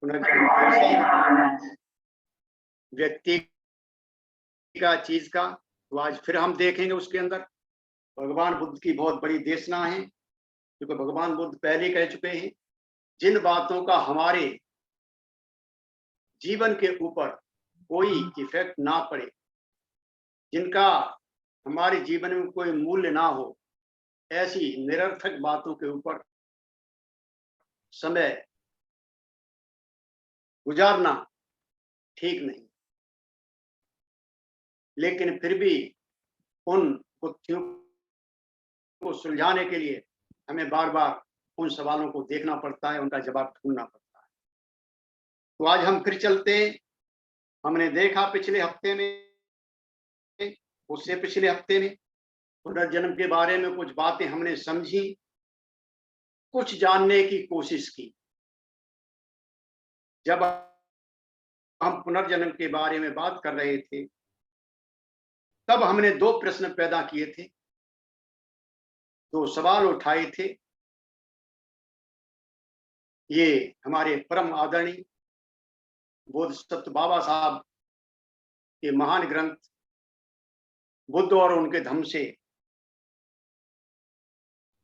पुनर्जन्म कैसे व्यक्ति का, चीज का, तो आज फिर हम देखेंगे उसके अंदर भगवान बुद्ध की बहुत बड़ी देशना है, क्योंकि भगवान बुद्ध पहले कह चुके हैं जिन बातों का हमारे जीवन के ऊपर कोई इफेक्ट ना पड़े, जिनका हमारे जीवन में कोई मूल्य ना हो, ऐसी निरर्थक बातों के ऊपर समय गुजारना ठीक नहीं। लेकिन फिर भी उन गुत्थियों को सुलझाने के लिए हमें बार बार उन सवालों को देखना पड़ता है, उनका जवाब ढूंढना पड़ता है। तो आज हम फिर चलते हैं। हमने देखा पिछले हफ्ते में, उससे पिछले हफ्ते में पुनर्जन्म के बारे में कुछ बातें हमने समझी, कुछ जानने की कोशिश की। जब हम पुनर्जन्म के बारे में बात कर रहे थे तब हमने दो प्रश्न पैदा किए थे, दो सवाल उठाए थे। ये हमारे परम आदरणीय बोधिसत्व बाबा साहब के महान ग्रंथ बुद्ध और उनके धम्म से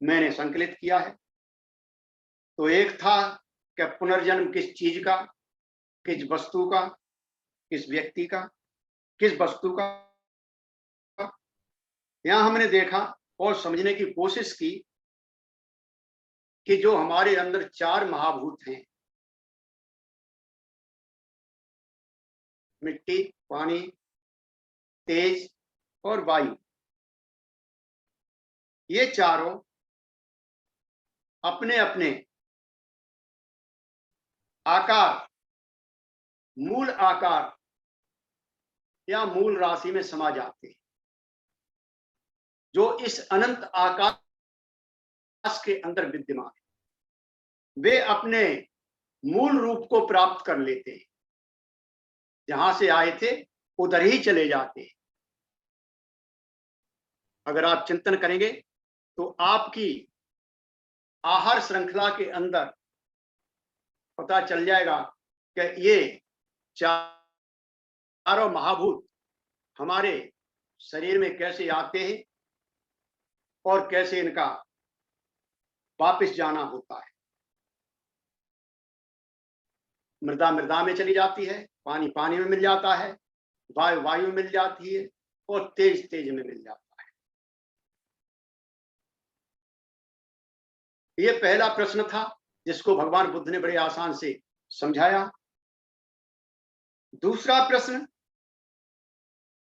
मैंने संकलित किया है। तो एक था कि पुनर्जन्म किस चीज का, किस वस्तु का, किस व्यक्ति का, किस वस्तु का। यहां हमने देखा और समझने की कोशिश की कि जो हमारे अंदर चार महाभूत हैं, मिट्टी, पानी, तेज और वायु, ये चारों अपने अपने आकार, मूल आकार या मूल राशि में समा जाते हैं, जो इस अनंत आकाश के अंदर विद्यमान है। वे अपने मूल रूप को प्राप्त कर लेते हैं, जहां से आए थे उधर ही चले जाते हैं। अगर आप चिंतन करेंगे तो आपकी आहार श्रृंखला के अंदर पता चल जाएगा कि ये चारों महाभूत हमारे शरीर में कैसे आते हैं और कैसे इनका वापस जाना होता है। मृदा मृदा में चली जाती है, पानी पानी में मिल जाता है, वायु वायु में मिल जाती है और तेज तेज में मिल जाता है। ये पहला प्रश्न था जिसको भगवान बुद्ध ने बड़े आसान से समझाया। दूसरा प्रश्न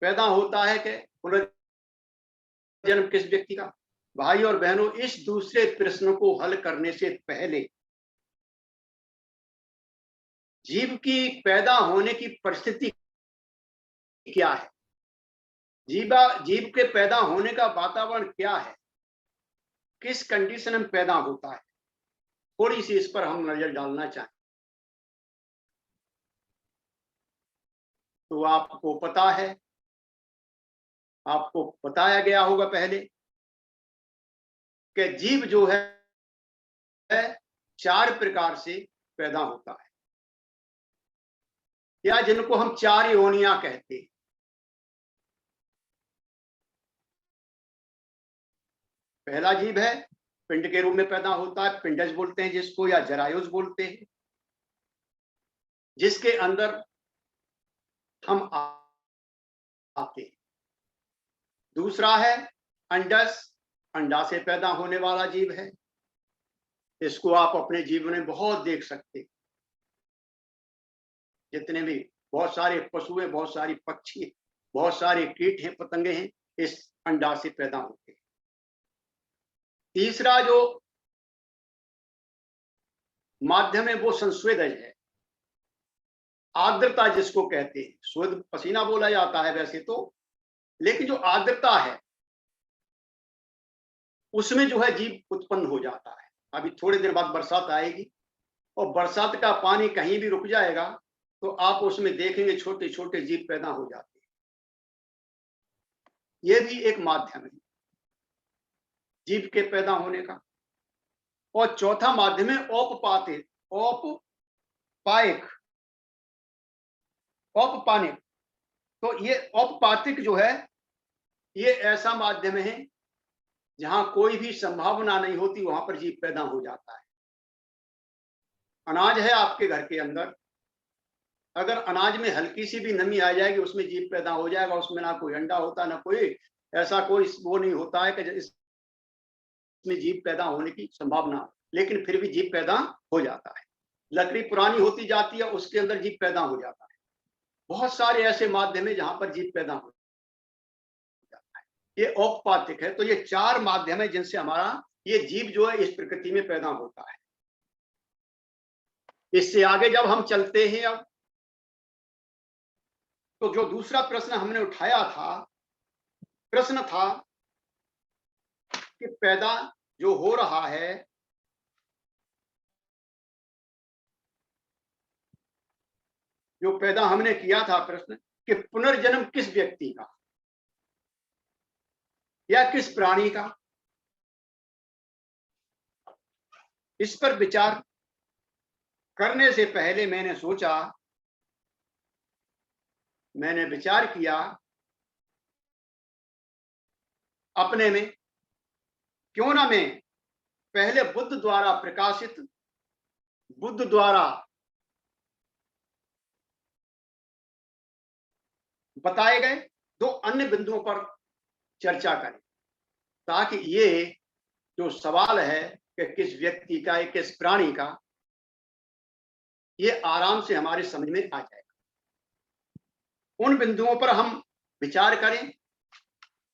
पैदा होता है कि पुनर्जन्म किस व्यक्ति का। भाई और बहनों, इस दूसरे प्रश्न को हल करने से पहले जीव की पैदा होने की परिस्थिति क्या है, जीव के पैदा होने का वातावरण क्या है, किस कंडीशन में पैदा होता है, थोड़ी सी इस पर हम नजर डालना चाहें। तो आपको पता है, आपको बताया गया होगा पहले कि जीव जो है चार प्रकार से पैदा होता है, या जिनको हम चार योनियां कहते हैं। पहला जीव है पिंड के रूप में पैदा होता है, पिंडज बोलते हैं जिसको, या जरायुज बोलते हैं, जिसके अंदर हम आते हैं। दूसरा है अंडस, अंडा से पैदा होने वाला जीव है। इसको आप अपने जीवन में बहुत देख सकते हैं। जितने भी बहुत सारे पशु हैं, बहुत सारी पक्षी हैं, बहुत सारे कीट हैं, पतंगे हैं, इस अंडा से पैदा होते हैं। तीसरा जो माध्यम है वो संस्वेदज है, आर्द्रता जिसको कहते हैं। स्वेद पसीना बोला जाता है वैसे तो, लेकिन जो आर्द्रता है उसमें जो है जीव उत्पन्न हो जाता है। अभी थोड़े देर बाद बरसात आएगी और बरसात का पानी कहीं भी रुक जाएगा तो आप उसमें देखेंगे छोटे छोटे जीव पैदा हो जाते हैं। यह भी एक माध्यम है जीव के पैदा होने का। और चौथा माध्यम है औपपात, औप औपपायिक, औपपानिक। तो ये औपपातिक जो है, ये ऐसा माध्यम है जहां कोई भी संभावना नहीं होती, वहां पर जीव पैदा हो जाता है। अनाज है आपके घर के अंदर, अगर अनाज में हल्की सी भी नमी आ जाएगी, उसमें जीव पैदा हो जाएगा। उसमें ना कोई अंडा होता, ना कोई ऐसा कोई वो नहीं होता है कि इसमें जीव पैदा होने की संभावना, लेकिन फिर भी जीव पैदा हो जाता है। लकड़ी पुरानी होती जाती है, उसके अंदर जीव पैदा हो जाता है। बहुत सारे ऐसे माध्यम है जहां पर जीव पैदा हो जाता है। ये औपपातिक है। तो ये 4 माध्यम है जिनसे हमारा ये जीव जो है इस प्रकृति में पैदा होता है। इससे आगे जब हम चलते हैं अब, तो जो दूसरा प्रश्न हमने उठाया था, प्रश्न था कि पैदा जो हो रहा है, जो पैदा हमने किया था प्रश्न कि पुनर्जन्म किस व्यक्ति का या किस प्राणी का, इस पर विचार करने से पहले मैंने विचार किया अपने में, क्यों ना मैं पहले बुद्ध द्वारा प्रकाशित, बुद्ध द्वारा बताए गए 2 अन्य बिंदुओं पर चर्चा करें, ताकि ये जो सवाल है कि किस व्यक्ति का या किस प्राणी का, ये आराम से हमारी समझ में आ जाएगा। उन बिंदुओं पर हम विचार करें,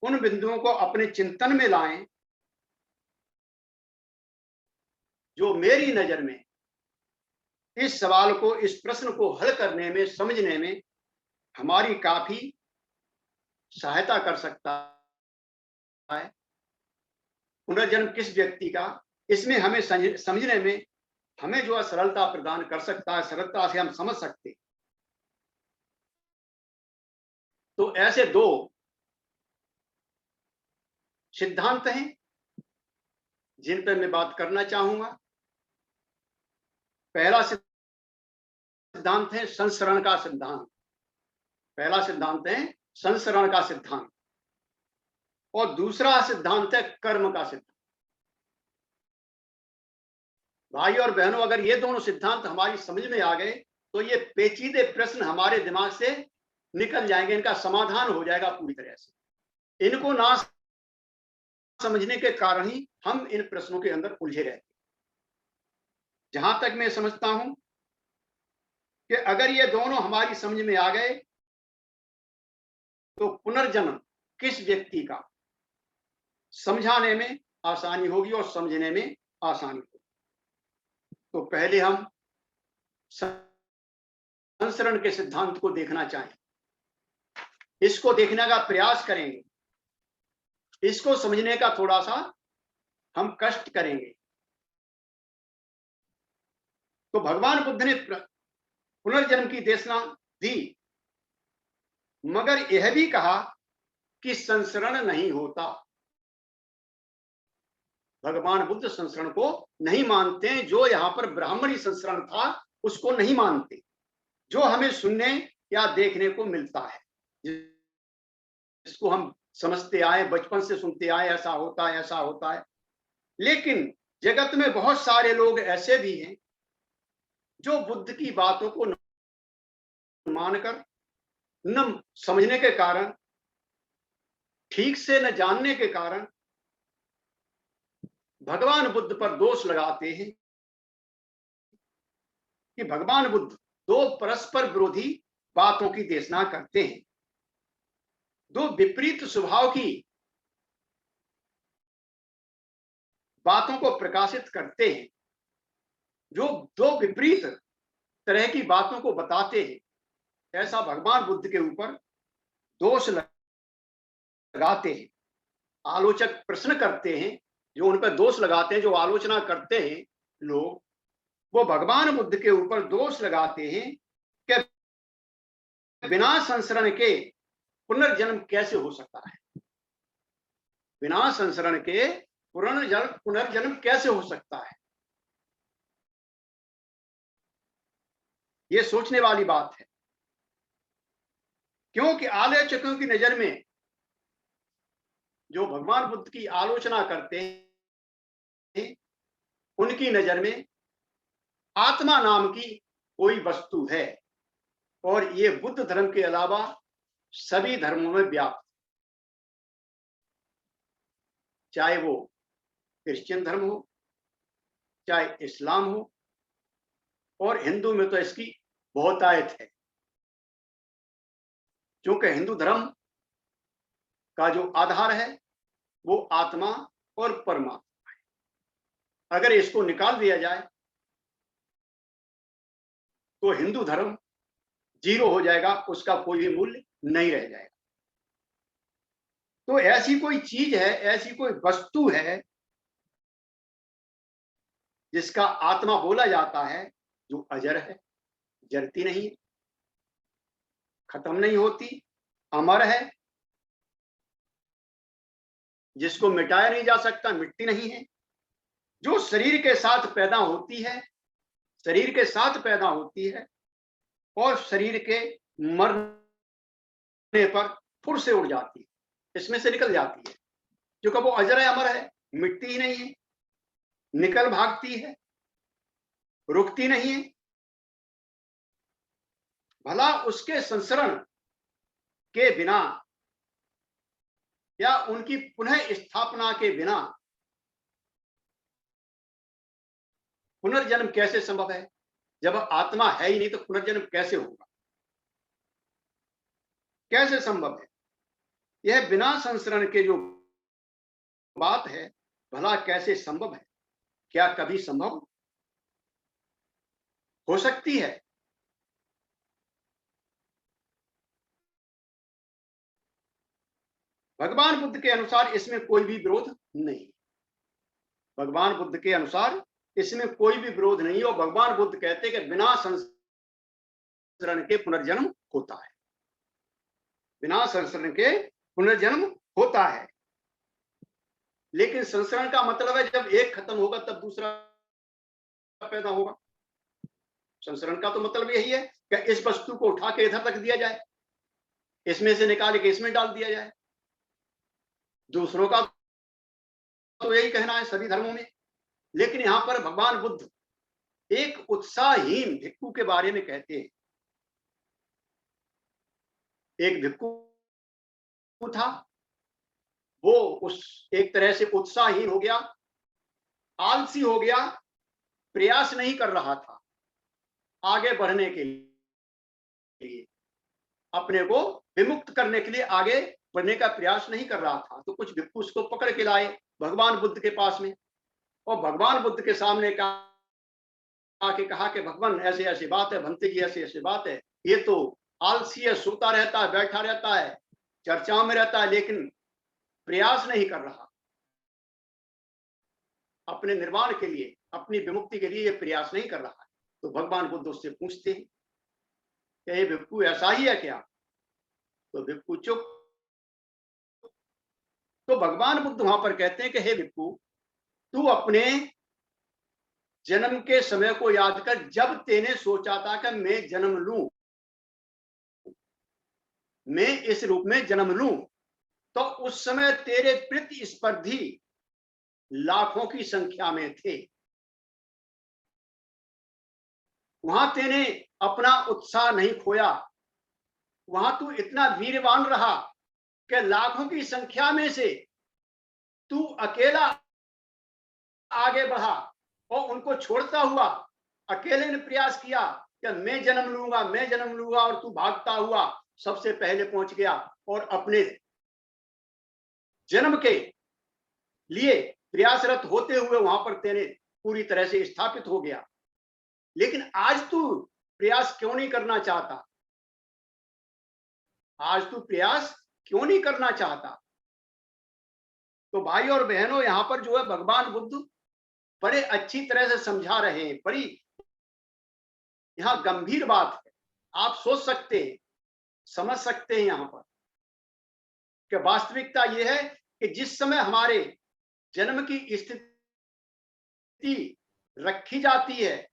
उन बिंदुओं को अपने चिंतन में लाएं, जो मेरी नजर में इस सवाल को, इस प्रश्न को हल करने में, समझने में हमारी काफी सहायता कर सकता है। पुनर्जन्म किस व्यक्ति का, इसमें हमें समझने में हमें जो है सरलता प्रदान कर सकता है, सरलता से हम समझ सकते। तो ऐसे 2 सिद्धांत हैं जिन पर मैं बात करना चाहूंगा। पहला सिद्धांत है संसरण का सिद्धांत। पहला सिद्धांत है संसरण का सिद्धांत, और दूसरा सिद्धांत है कर्म का सिद्धांत। भाई और बहनों, अगर ये दोनों सिद्धांत हमारी समझ में आ गए, तो ये पेचीदे प्रश्न हमारे दिमाग से निकल जाएंगे, इनका समाधान हो जाएगा पूरी तरह से। इनको ना समझने के कारण ही हम इन प्रश्नों के अंदर उलझे रहते हैं। जहां तक मैं समझता हूं कि अगर ये दोनों हमारी समझ में आ गए, तो पुनर्जन्म किस व्यक्ति का समझाने में आसानी होगी और समझने में आसानी होगी। तो पहले हम संसरण के सिद्धांत को देखना चाहें, इसको देखने का प्रयास करेंगे, इसको समझने का थोड़ा सा हम कष्ट करेंगे। तो भगवान बुद्ध ने पुनर्जन्म की देशना दी, मगर यह भी कहा कि संसरण नहीं होता। भगवान बुद्ध संसरण को नहीं मानते। जो यहां पर ब्राह्मणी संसरण था उसको नहीं मानते, जो हमें सुनने या देखने को मिलता है, जिसको हम समझते आए, बचपन से सुनते आए, ऐसा होता है, ऐसा होता है। लेकिन जगत में बहुत सारे लोग ऐसे भी हैं जो बुद्ध की बातों को न मानकर, न समझने के कारण, ठीक से न जानने के कारण भगवान बुद्ध पर दोष लगाते हैं कि भगवान बुद्ध 2 परस्पर विरोधी बातों की देशना करते हैं, 2 विपरीत स्वभाव की बातों को प्रकाशित करते हैं, जो 2 विपरीत तरह की बातों को बताते हैं। ऐसा भगवान बुद्ध के ऊपर दोष लगाते हैं। आलोचक प्रश्न करते हैं, जो उन पर दोष लगाते हैं, जो आलोचना करते हैं लोग, वो भगवान बुद्ध के ऊपर दोष लगाते हैं कि बिना संसरण के पुनर्जन्म कैसे हो सकता है। बिना संसरण के पुनर्जन्म कैसे हो सकता है। ये सोचने वाली बात है, क्योंकि आलोचकों की नजर में जो भगवान बुद्ध की आलोचना करते हैं, उनकी नजर में आत्मा नाम की कोई वस्तु है और ये बुद्ध धर्म के अलावा सभी धर्मों में व्याप्त, चाहे वो क्रिश्चियन धर्म हो, चाहे इस्लाम हो, और हिंदू में तो इसकी बहुतायत है, क्योंकि हिंदू धर्म का जो आधार है वो आत्मा और परमात्मा है। अगर इसको निकाल दिया जाए तो हिंदू धर्म जीरो हो जाएगा, उसका कोई भी मूल्य नहीं रह जाएगा। तो ऐसी कोई चीज है, ऐसी कोई वस्तु है जिसका आत्मा बोला जाता है, जो अजर है, जरती नहीं है, खत्म नहीं होती, अमर है, जिसको मिटाया नहीं जा सकता, मिटती नहीं है, जो शरीर के साथ पैदा होती है, शरीर के साथ पैदा होती है और शरीर के मरने पर फुर से उड़ जाती है, इसमें से निकल जाती है, जो वो अजर है, अमर है, मिटती ही नहीं है, निकल भागती है, रुकती नहीं है। भला उसके संसरण के बिना या उनकी पुनः स्थापना के बिना पुनर्जन्म कैसे संभव है? जब आत्मा है ही नहीं तो पुनर्जन्म कैसे होगा, कैसे संभव है? यह बिना संसरण के जो बात है, भला कैसे संभव है? क्या कभी संभव हो सकती है? भगवान बुद्ध के अनुसार इसमें कोई भी विरोध नहीं, भगवान बुद्ध के अनुसार इसमें कोई भी विरोध नहीं, और भगवान बुद्ध कहते हैं कि बिना संसरण के पुनर्जन्म होता है, बिना संसरण के पुनर्जन्म होता है। लेकिन संसरण का मतलब है जब एक खत्म होगा तब दूसरा पैदा होगा। संसरण का तो मतलब यही है कि इस वस्तु को उठा के इधर रख दिया जाए, इसमें से निकाल के इसमें डाल दिया जाए। दूसरों का तो यही कहना है सभी धर्मों में। लेकिन यहां पर भगवान बुद्ध एक उत्साहहीन भिक्खु के बारे में कहते हैं। एक भिक्खु था, वो उस एक तरह से उत्साहहीन हो गया, आलसी हो गया, प्रयास नहीं कर रहा था आगे बढ़ने के लिए, अपने को विमुक्त करने के लिए आगे बढ़ने का प्रयास नहीं कर रहा था। तो कुछ भिक्खु उसको पकड़ के लाए भगवान बुद्ध के पास में, और भगवान बुद्ध के सामने कहा कि भगवान ऐसे ऐसी बात है, भंते जी ऐसी ऐसी बात है, ये तो आलसी है, सोता रहता है, बैठा रहता है, चर्चाओं में रहता है, लेकिन प्रयास नहीं कर रहा अपने निर्वाण के लिए, अपनी विमुक्ति के लिए ये प्रयास नहीं कर रहा है। तो भगवान बुद्ध उससे पूछते हैं कि ये भिक्खु ऐसा ही है क्या? तो भिक्खु चुप। तो भगवान बुद्ध वहां पर कहते हैं कि हे भिक्खु, तू अपने जन्म के समय को याद कर, जब तेने सोचा था कि मैं जन्म लूं, मैं इस रूप में जन्म लूं, तो उस समय तेरे प्रतिस्पर्धी लाखों की संख्या में थे। वहां तेने अपना उत्साह नहीं खोया, वहां तू इतना वीरवान रहा कि लाखों की संख्या में से तू अकेला आगे बढ़ा और उनको छोड़ता हुआ अकेले ने प्रयास किया कि मैं जन्म लूंगा, मैं जन्म लूंगा, और तू भागता हुआ सबसे पहले पहुंच गया और अपने जन्म के लिए प्रयासरत होते हुए वहां पर तेने पूरी तरह से स्थापित हो गया। लेकिन आज तू प्रयास क्यों नहीं करना चाहता? आज तू प्रयास क्यों नहीं करना चाहता? तो भाई और बहनों, यहां पर जो है भगवान बुद्ध बड़े अच्छी तरह से समझा रहे हैं। बड़ी यहां गंभीर बात है, आप सोच सकते हैं, समझ सकते हैं यहां पर कि वास्तविकता यह है कि जिस समय हमारे जन्म की स्थिति रखी जाती है,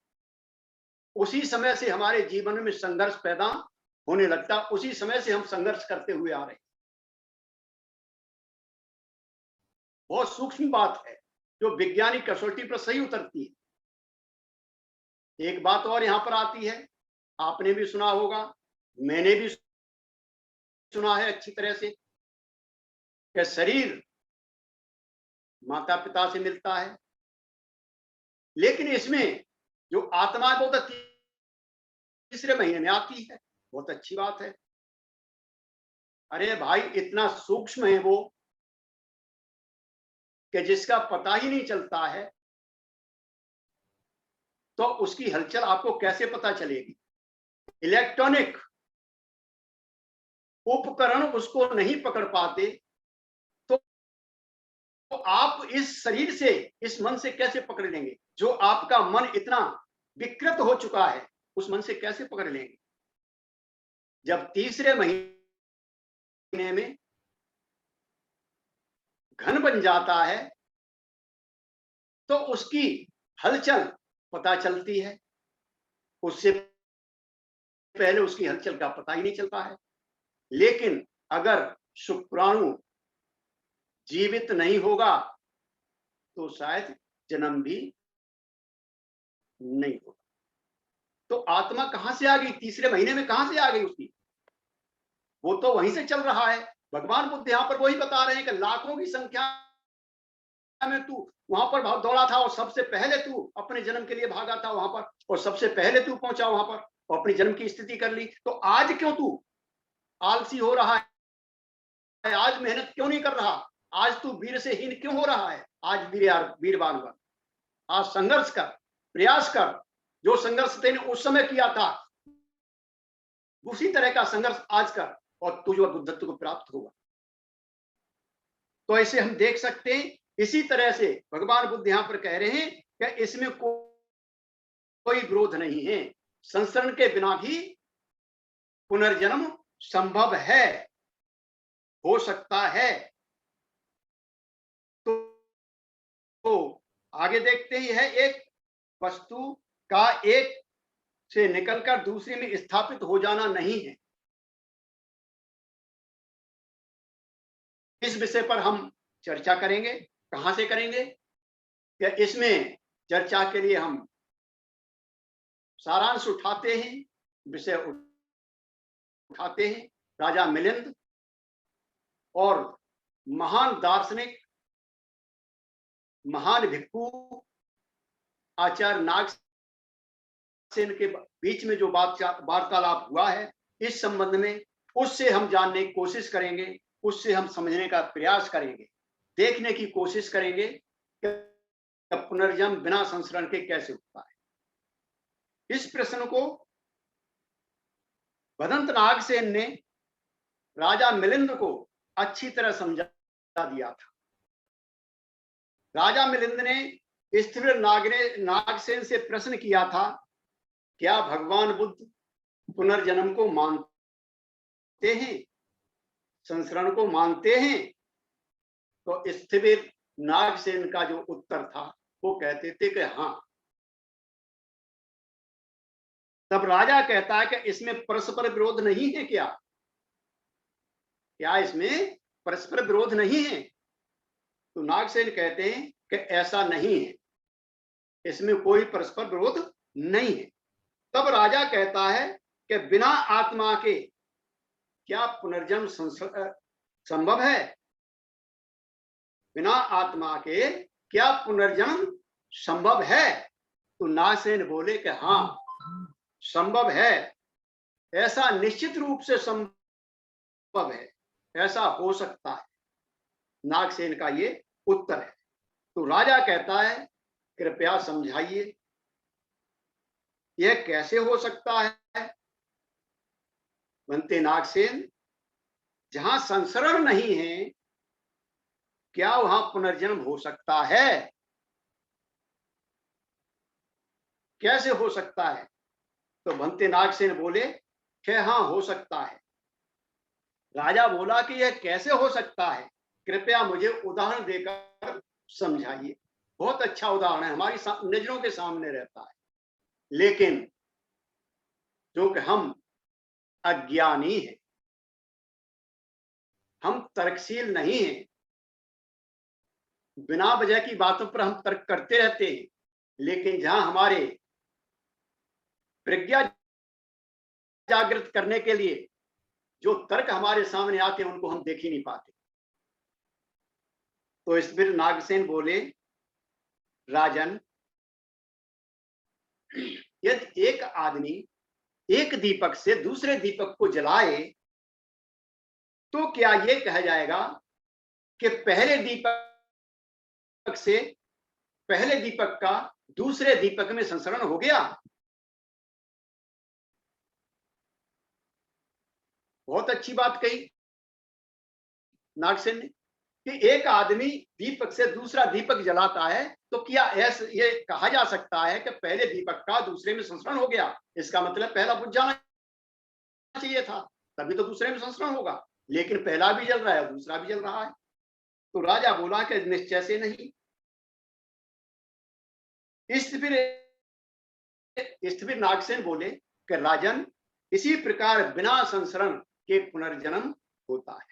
उसी समय से हमारे जीवन में संघर्ष पैदा होने लगता, उसी समय से हम संघर्ष करते हुए आ रहे हैं। बहुत सूक्ष्म बात है जो वैज्ञानिक कसौटी पर सही उतरती है। एक बात और यहां पर आती है, आपने भी सुना होगा, मैंने भी सुना है अच्छी तरह से, कि शरीर माता पिता से मिलता है, लेकिन इसमें जो आत्मा है वो तो तीसरे महीने में आती है। बहुत अच्छी बात है। अरे भाई, इतना सूक्ष्म है वो कि जिसका पता ही नहीं चलता है, तो उसकी हलचल आपको कैसे पता चलेगी? इलेक्ट्रॉनिक उपकरण उसको नहीं पकड़ पाते, तो आप इस शरीर से, इस मन से कैसे पकड़ लेंगे? जो आपका मन इतना विकृत हो चुका है, उस मन से कैसे पकड़ लेंगे? जब तीसरे महीने में घन बन जाता है, तो उसकी हलचल पता चलती है। उससे पहले उसकी हलचल का पता ही नहीं चलता है। लेकिन अगर शुक्राणु जीवित नहीं होगा तो शायद जन्म भी नहीं होगा। तो आत्मा कहां से आ गई? तीसरे महीने में कहां से आ गई उसकी? वो तो वहीं से चल रहा है। भगवान बुद्ध यहां पर वही बता रहे हैं कि लाखों की संख्या में तू वहां पर बहुत दौड़ा था, और सबसे पहले तू अपने जन्म के लिए भागा था वहां पर, और सबसे पहले तू पहुंचा वहां पर और अपनी जन्म की स्थिति कर ली। तो आज क्यों तू आलसी हो रहा है? आज मेहनत क्यों नहीं कर रहा? आज तू वीर से हीन क्यों हो रहा है? आज वीरवान बन, आज संघर्ष कर, प्रयास कर। जो संघर्ष तेने उस समय किया था, उसी तरह का संघर्ष आज कर, और तुझे बुद्धत्व को प्राप्त होगा। तो ऐसे हम देख सकते हैं। इसी तरह से भगवान बुद्ध यहां पर कह रहे हैं कि इसमें कोई विरोध नहीं है। संसरण के बिना भी पुनर्जन्म संभव है, हो सकता है। तो आगे देखते ही है, एक वस्तु का एक से निकलकर दूसरे में स्थापित हो जाना नहीं है। इस विषय पर हम चर्चा करेंगे। कहां से करेंगे? क्या इसमें चर्चा के लिए हम सारांश उठाते हैं, विषय उठाते हैं राजा मिलिंद और महान दार्शनिक, महान भिक्षु आचार्य नागसेन के बीच में जो वार्तालाप हुआ है, इस संबंध में उससे हम जानने की कोशिश करेंगे, उससे हम समझने का प्रयास करेंगे, देखने की कोशिश करेंगे कि पुनर्जन्म बिना संसरण के कैसे होता है। इस प्रश्न को भदंत नागसेन ने राजा मिलिंद को अच्छी तरह समझा दिया था। राजा मिलिंद ने स्थिर नागसेन से प्रश्न किया था, क्या भगवान बुद्ध पुनर्जन्म को मानते हैं, संसरण को मानते हैं? तो स्थिर नागसेन का जो उत्तर था, वो कहते थे कि हाँ। तब राजा कहता है कि इसमें परस्पर विरोध नहीं है क्या? क्या इसमें परस्पर विरोध नहीं है? तो नागसेन कहते हैं कि ऐसा नहीं है, इसमें कोई परस्पर विरोध नहीं है। तब राजा कहता है कि बिना आत्मा के क्या पुनर्जन्म संभव है? बिना आत्मा के क्या पुनर्जन्म संभव है? तो नागसेन बोले कि हाँ, संभव है, ऐसा निश्चित रूप से संभव है, ऐसा हो सकता है। नागसेन का ये उत्तर है। तो राजा कहता है, कृपया समझाइए, यह कैसे हो सकता है? बनते नागसेन, जहां संसरण नहीं है, क्या वहां पुनर्जन्म हो सकता है? कैसे हो सकता है? तो बनते नागसेन बोले कि हाँ, हो सकता है। राजा बोला कि यह कैसे हो सकता है, कृपया मुझे उदाहरण देकर समझाइए। बहुत अच्छा उदाहरण है, हमारी नजरों के सामने रहता है, लेकिन जो कि हम अज्ञानी हैं, हम तर्कशील नहीं हैं, बिना वजह की बातों पर हम तर्क करते रहते हैं, लेकिन जहां हमारे प्रज्ञा जागृत करने के लिए जो तर्क हमारे सामने आते हैं उनको हम देख ही नहीं पाते। तो इस फिर नागसेन बोले, राजन, यदि एक आदमी एक दीपक से दूसरे दीपक को जलाए तो क्या ये कहा जाएगा कि पहले दीपक का दूसरे दीपक में संसरण हो गया? बहुत अच्छी बात कही नागसेन ने कि एक आदमी दीपक से दूसरा दीपक जलाता है तो क्या ऐसा ये कहा जा सकता है कि पहले दीपक का दूसरे में संस्करण हो गया? इसका मतलब पहला बुझ जाना चाहिए था, तभी तो दूसरे में संस्करण होगा, लेकिन पहला भी जल रहा है दूसरा भी जल रहा है। तो राजा बोला कि निश्चय से नहीं। स्थिर नागसेन बोले कि राजन, इसी प्रकार बिना संसरण के पुनर्जन्म होता है।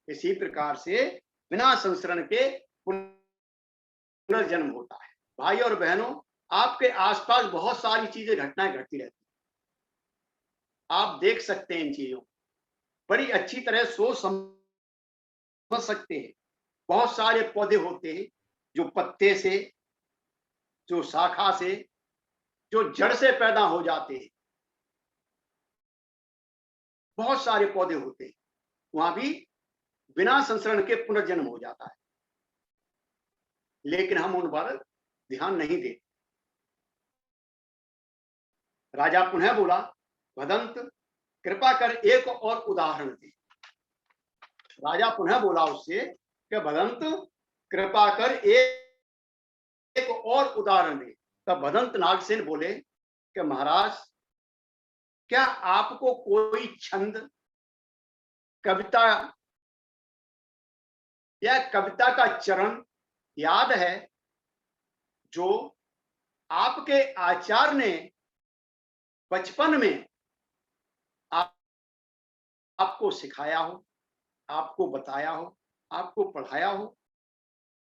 इसी प्रकार से बिना संसरण के पुनर्जन्म होता है। भाई और बहनों, आपके आसपास बहुत सारी चीजें घटनाएं घटती रहती हैं, आप देख सकते हैं इन चीजों, बड़ी अच्छी तरह सोच समझ सकते हैं। बहुत सारे पौधे होते हैं जो पत्ते से, जो शाखा से, जो जड़ से पैदा हो जाते हैं। बहुत सारे पौधे होते हैं, वहां भी बिना संसरण के पुनर्जन्म हो जाता है, लेकिन हम उन पर ध्यान नहीं देते। राजा पुनः बोला, भदंत, कृपा कर एक और उदाहरण दे। राजा पुनः बोला उससे कि भदंत, कृपा कर एक और उदाहरण दे। तब भदंत नागसेन बोले कि महाराज, क्या आपको कोई छंद, कविता या कविता का चरण याद है जो आपके आचार्य ने बचपन में आपको सिखाया हो, आपको बताया हो, आपको पढ़ाया हो?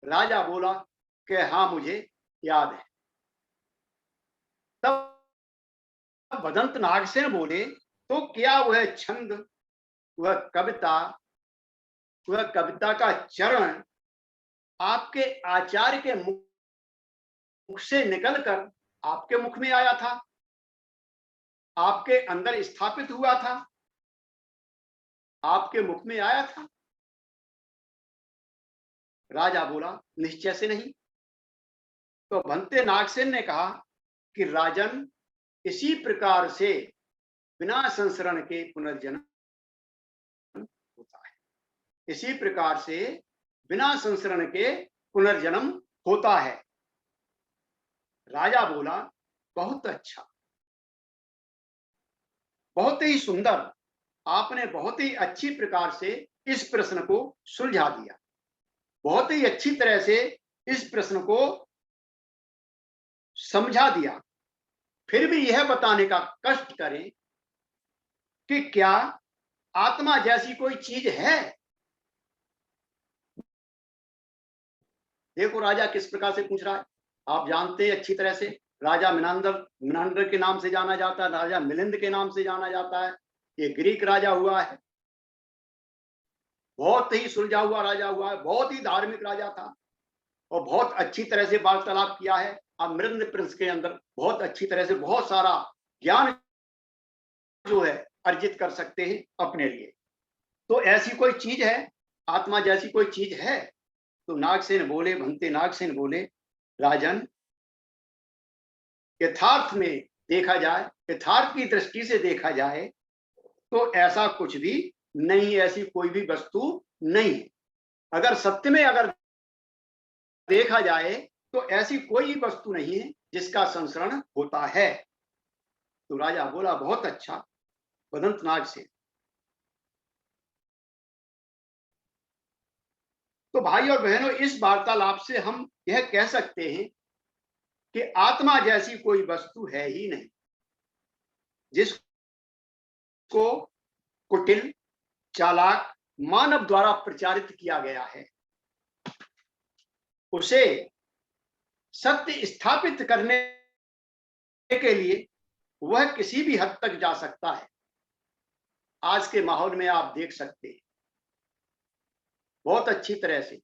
राजा बोला कि हाँ, मुझे याद है। तब भदंत नागसेन बोले, तो क्या वह छंद, वह कविता का चरण आपके आचार्य के मुख से निकलकर आपके मुख में आया था, आपके अंदर स्थापित हुआ था, आपके मुख में आया था? राजा बोला, निश्चय से नहीं। तो भंते नागसेन ने कहा कि राजन, इसी प्रकार से बिना संसरण के पुनर्जन्म होता है। इसी प्रकार से बिना संसरण के पुनर्जन्म होता है। राजा बोला, बहुत अच्छा, बहुत ही सुंदर, आपने बहुत ही अच्छी प्रकार से इस प्रश्न को सुलझा दिया, बहुत ही अच्छी तरह से इस प्रश्न को समझा दिया। फिर भी यह बताने का कष्ट करें कि क्या आत्मा जैसी कोई चीज है? देखो राजा किस प्रकार से पूछ रहा है। आप जानते हैं अच्छी तरह से, राजा मिनांदर के नाम से जाना जाता है, राजा मिलिंद के नाम से जाना जाता है। ये ग्रीक राजा हुआ है, बहुत ही सुलझा हुआ राजा हुआ है, बहुत ही धार्मिक राजा था और बहुत अच्छी तरह से वार्तालाप किया है। आप मिलिंद प्रिंस के अंदर बहुत अच्छी तरह से बहुत सारा ज्ञान जो है अर्जित कर सकते हैं अपने लिए। तो ऐसी कोई चीज है, आत्मा जैसी कोई चीज है? तो नागसेन बोले, भंते नागसेन बोले, राजन, यथार्थ में देखा जाए, यथार्थ की दृष्टि से देखा जाए तो ऐसा कुछ भी नहीं, ऐसी कोई भी वस्तु नहीं है। अगर सत्य में अगर देखा जाए तो ऐसी कोई वस्तु नहीं है जिसका संसरण होता है। तो राजा बोला, बहुत अच्छा भदंत नागसेन। तो भाई और बहनों, इस वार्तालाप से हम यह कह सकते हैं कि आत्मा जैसी कोई वस्तु है ही नहीं जिस उसको कुटिल, चालाक मानव द्वारा प्रचारित किया गया है। उसे सत्य स्थापित करने के लिए वह किसी भी हद तक जा सकता है। आज के माहौल में आप देख सकते हैं बहुत अच्छी तरह से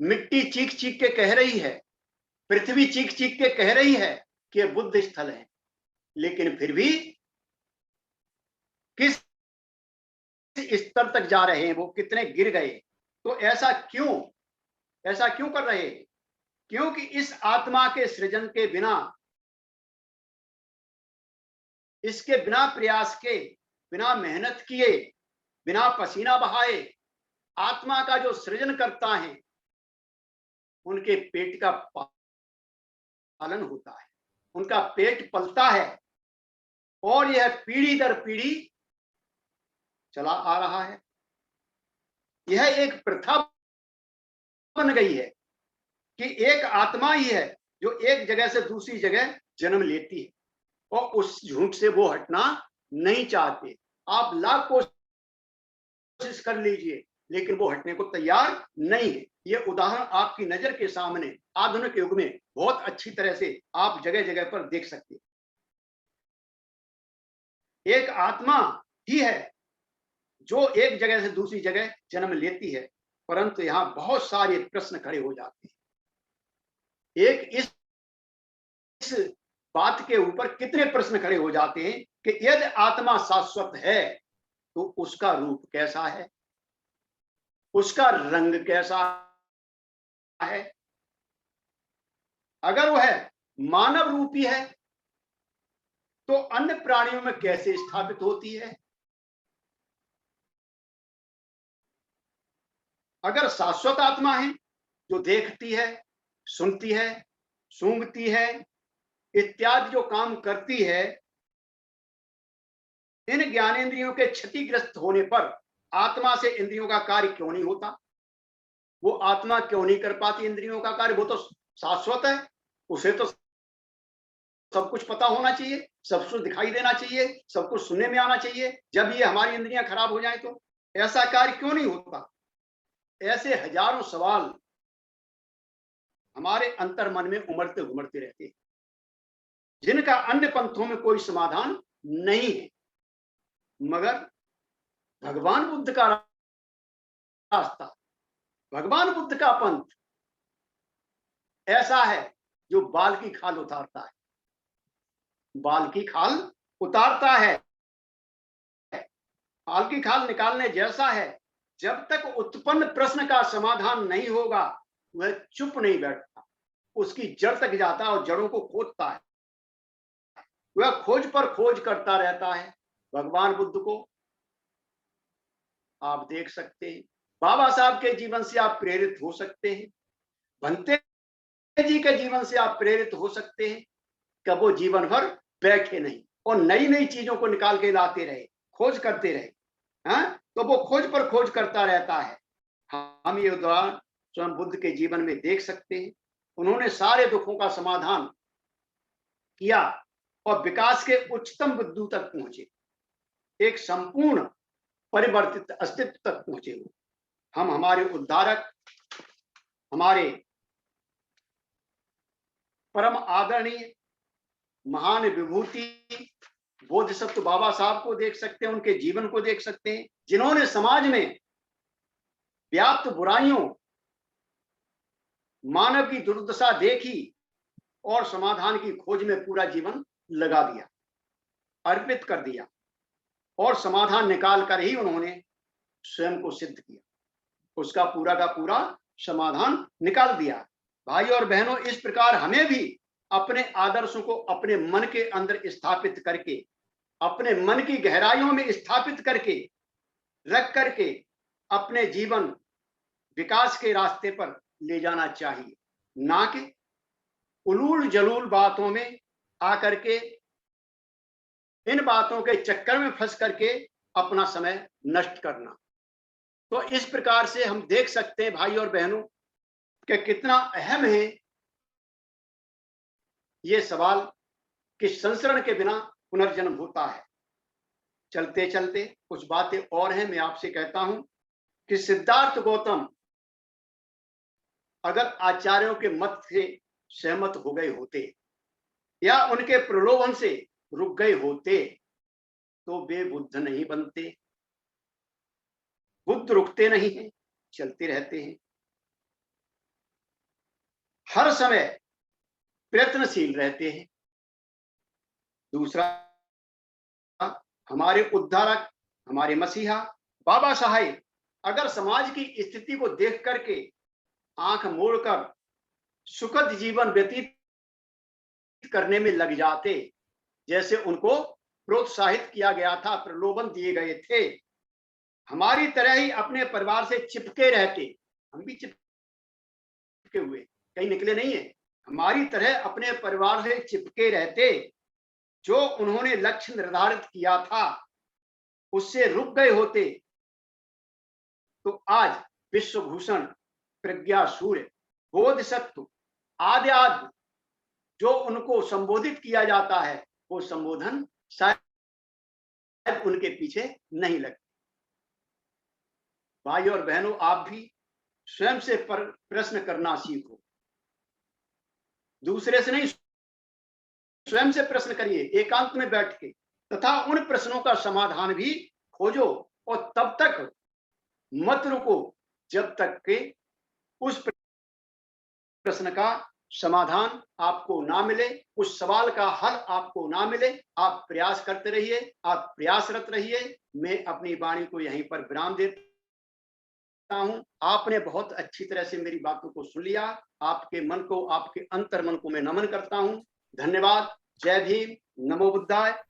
मिट्टी चीख चीख के कह रही है, पृथ्वी चीख चीख के कह रही है कि ये बुद्ध स्थल है, लेकिन फिर भी किस स्तर तक जा रहे हैं, वो कितने गिर गए। तो ऐसा क्यों कर रहे हैं? क्योंकि इस आत्मा के सृजन के बिना, इसके बिना प्रयास के, बिना मेहनत किए, बिना पसीना बहाए आत्मा का जो सृजन करता है, उनके पेट का पालन होता है, उनका पेट पलता है और यह पीढ़ी दर पीढ़ी चला आ रहा है। यह एक प्रथा बन गई है कि एक आत्मा ही है जो एक जगह से दूसरी जगह जन्म लेती है और उस झूठ से वो हटना नहीं चाहते। आप लाख कोशिश कर लीजिए, लेकिन वो हटने को तैयार नहीं है। ये उदाहरण आपकी नजर के सामने आधुनिक युग में बहुत अच्छी तरह से आप जगह जगह पर देख सकते हैं। एक आत्मा ही है जो एक जगह से दूसरी जगह जन्म लेती है, परंतु यहां बहुत सारे प्रश्न खड़े हो जाते हैं। एक इस बात के ऊपर कितने प्रश्न खड़े हो जाते हैं कि यदि आत्मा शाश्वत है तो उसका रूप कैसा है, उसका रंग कैसा है? अगर वह मानव रूपी है तो अन्य प्राणियों में कैसे स्थापित होती है? अगर शाश्वत आत्मा है जो देखती है, सुनती है, सूंघती है इत्यादि जो काम करती है, इन ज्ञानेंद्रियों के क्षतिग्रस्त होने पर आत्मा से इंद्रियों का कार्य क्यों नहीं होता? वो आत्मा क्यों नहीं कर पाती इंद्रियों का कार्य? वो तो शाश्वत है, उसे तो सब कुछ पता होना चाहिए, सब कुछ दिखाई देना चाहिए, सब कुछ सुनने में आना चाहिए। जब ये हमारी इंद्रियां खराब हो जाए तो ऐसा कार्य क्यों नहीं होता? ऐसे हजारों सवाल हमारे अंतर्मन में उमड़ते घुमड़ते रहते हैं, जिनका अन्य पंथों में कोई समाधान नहीं है। मगर भगवान बुद्ध का रास्ता, भगवान बुद्ध का पंथ ऐसा है जो बाल की खाल उतारता है, बाल की खाल उतारता है। बाल की खाल निकालने जैसा है। जब तक उत्पन्न प्रश्न का समाधान नहीं होगा वह चुप नहीं बैठता, उसकी जड़ तक जाता है और जड़ों को खोदता है। वह खोज पर खोज करता रहता है। भगवान बुद्ध को आप देख सकते हैं, बाबा साहब के जीवन से आप प्रेरित हो सकते हैं, भंते जी के जीवन से आप प्रेरित हो सकते हैं। कब वो जीवन भर बैठे नहीं और नई नई चीजों को निकाल के लाते रहे, खोज करते रहे। हाँ, तो वो खोज पर खोज करता रहता है। हम ये उदाहरण स्वयं बुद्ध के जीवन में देख सकते हैं। उन्होंने सारे दुखों का समाधान किया और विकास के उच्चतम बिंदु तक पहुंचे, एक संपूर्ण परिवर्तित अस्तित्व तक पहुंचे हुए। हम हमारे उद्धारक, हमारे परम आदरणीय महान विभूति बोधिसत्व बाबा साहब को देख सकते हैं, उनके जीवन को देख सकते हैं, जिन्होंने समाज में व्याप्त बुराइयों, मानव की दुर्दशा देखी और समाधान की खोज में पूरा जीवन लगा दिया, अर्पित कर दिया और समाधान निकाल कर ही उन्होंने स्वयं को सिद्ध किया, उसका पूरा का पूरा समाधान निकाल दिया। भाई और बहनों, इस प्रकार हमें भी अपने आदर्शों को अपने मन के अंदर स्थापित करके, अपने मन की गहराइयों में स्थापित करके रख करके अपने जीवन विकास के रास्ते पर ले जाना चाहिए, ना कि उलूल जलूल बातों में आकर के, इन बातों के चक्कर में फंस करके अपना समय नष्ट करना। तो इस प्रकार से हम देख सकते हैं भाई और बहनों कि कितना अहम है ये सवाल कि संसरण के बिना पुनर्जन्म होता है। चलते चलते कुछ बातें और हैं, मैं आपसे कहता हूं कि सिद्धार्थ गौतम अगर आचार्यों के मत से सहमत हो गए होते या उनके प्रलोभन से रुक गए होते तो वे बुद्ध नहीं बनते। बुद्ध रुकते नहीं हैं, चलते रहते हैं, हर समय प्रयत्नशील रहते हैं। दूसरा, हमारे उद्धारक, हमारे मसीहा बाबा साहेब अगर समाज की स्थिति को देख करके आंख मोड़कर सुखद जीवन व्यतीत करने में लग जाते, जैसे उनको प्रोत्साहित किया गया था, प्रलोभन दिए गए थे, हमारी तरह ही अपने परिवार से चिपके रहते, हम भी चिपके हुए कहीं निकले नहीं है, हमारी तरह अपने परिवार से चिपके रहते, जो उन्होंने लक्ष्य निर्धारित किया था उससे रुक गए होते तो आज विश्वभूषण, प्रज्ञा सूर्य, बोधिसत्व आदि आदि जो उनको संबोधित किया जाता है वो संबोधन शायद उनके पीछे नहीं लगते। भाई और बहनों, आप भी स्वयं से प्रश्न करना सीखो, दूसरे से नहीं, स्वयं से प्रश्न करिए एकांत में बैठ के, तथा उन प्रश्नों का समाधान भी खोजो और तब तक मत रुको जब तक के उस प्रश्न का समाधान आपको ना मिले, उस सवाल का हल आपको ना मिले। आप प्रयास करते रहिए, आप प्रयासरत रहिए। मैं अपनी वाणी को यहीं पर विराम देता हूं। आपने बहुत अच्छी तरह से मेरी बातों को सुन लिया। आपके मन को, आपके अंतर मन को मैं नमन करता हूं। धन्यवाद। जय भीम। नमो बुद्धाय।